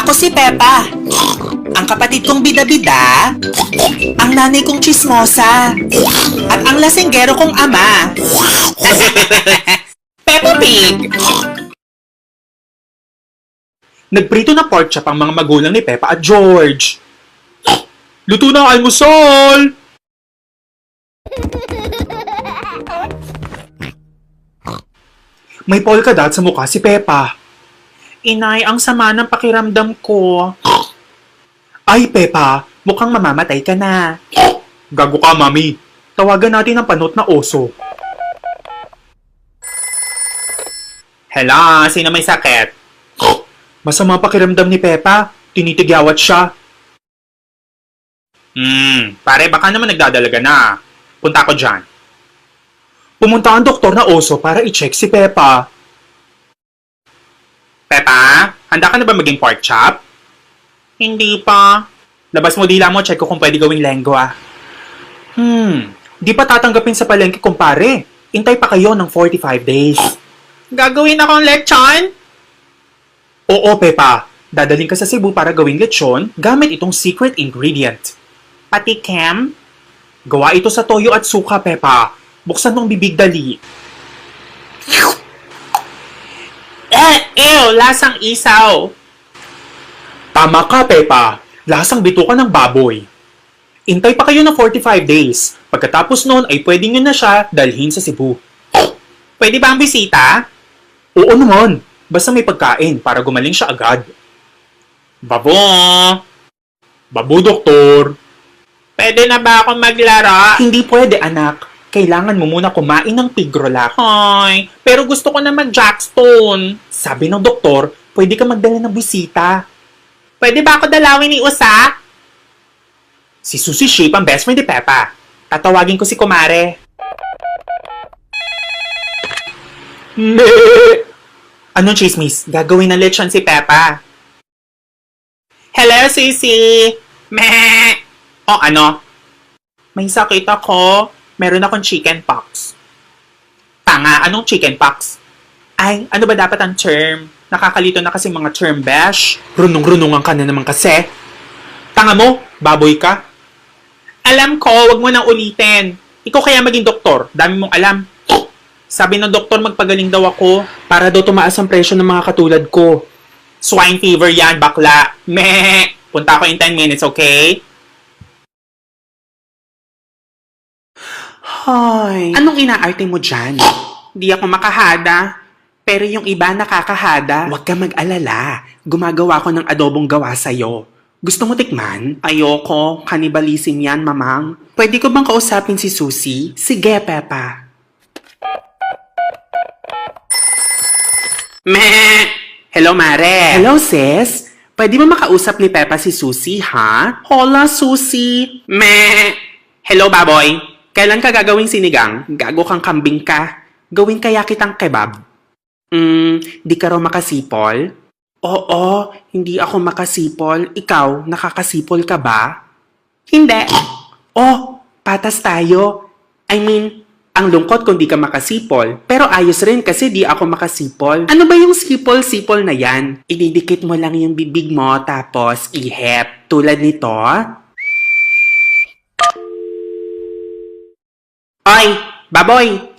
Ako si Pepa. Ang kapatid kong bida-bida. Ang nanay kong chismosa. At ang lasinggero kong ama. Peppa Pig! Nagprito na pork chop ang mga magulang ni Peppa at George. Luto na ang almusal! May polka dot sa mukha si Peppa. Inay, ang sama ng pakiramdam ko. Ay, Peppa, Mukhang mamamatay ka na. gago ka, mami. Tawagan natin ang panot na oso. Hello, sino may sakit? Masama ang pakiramdam ni Peppa. Tinitigyawat siya. Pare, baka naman nagdadalaga na. Punta ko dyan. Pumunta ang doktor na oso para i-check si Peppa. Pepa, handa ka na ba maging pork chop? Hindi pa. Labas mo dila mo, check ko kung pwede gawing lengua. Di pa tatanggapin sa palengke, kumpare. Intay pa kayo ng 45 days. Gagawin akong lechon? Oo, Peppa. Dadaling ka sa Cebu para gawing lechon gamit itong secret ingredient. Pati Kem? Gawa ito sa toyo at suka, Peppa. Buksan mong bibig dali. Ew, lasang isaw. Tama ka, Peppa. Lasang bituka ng baboy. Intay pa kayo ng 45 days. Pagkatapos noon ay pwede nyo na siya dalhin sa Cebu. Pwede ba ang bisita? Oo naman. Basta may pagkain para gumaling siya agad. Babo! Babu, doktor. Pwede na ba ako maglaro? Hindi pwede, anak. Kailangan mo muna kumain ng pigrolak. Hoy, pero gusto ko na mag-jackstone. Sabi ng doktor, pwede ka magdala ng bisita. Pwede ba ako dalawin ni Usa? Si Susie Sheep ang best friend ni Peppa. Tatawagin ko si Kumare. Hindi! Anong chismis? Gagawin na lechon si Peppa. Hello, Sisi! Meh! O ano? May sakit ako. Meron akong chicken pox. Tanga, anong chicken pox? Ay, ano ba dapat ang term? Nakakalito na kasi mga term bash. Runong-runungan ka na naman kasi. Tanga mo, baboy ka. Alam ko, wag mo nang ulitin. Ikaw kaya maging doktor. Dami mong alam. Sabi ng doktor, magpagaling daw ako. Para daw tumaas ang presyo ng mga katulad ko. Swine fever yan, bakla. Meh! Punta ako in 10 minutes, okay? Hoy. Anong inaarte mo dyan? Di ako makahada. Pero yung iba nakakahada. Huwag ka mag-alala. Gumagawa ko ng adobong gawa sa'yo. Gusto mo tikman? Ayoko. Kanibalism yan, mamang. Pwede ko bang kausapin si Susie? Sige, Peppa. Meh! Hello, Mare. Hello, sis. Pwede mo makausap ni Peppa si Susie, ha? Hola, Susie. Meh! Hello, baboy. Kailan ka gagawing sinigang? Gago kang kambing ka. Gawin kaya kitang kebab. Di ka raw makasipol? Oo, hindi ako makasipol. Ikaw, nakakasipol ka ba? Hindi. Oh, patas tayo. I mean, ang lungkot kung di ka makasipol. Pero ayos rin kasi di ako makasipol. Ano ba yung sipol-sipol na yan? Ididikit mo lang yung bibig mo tapos ihep. Tulad nito. Oy, baboy.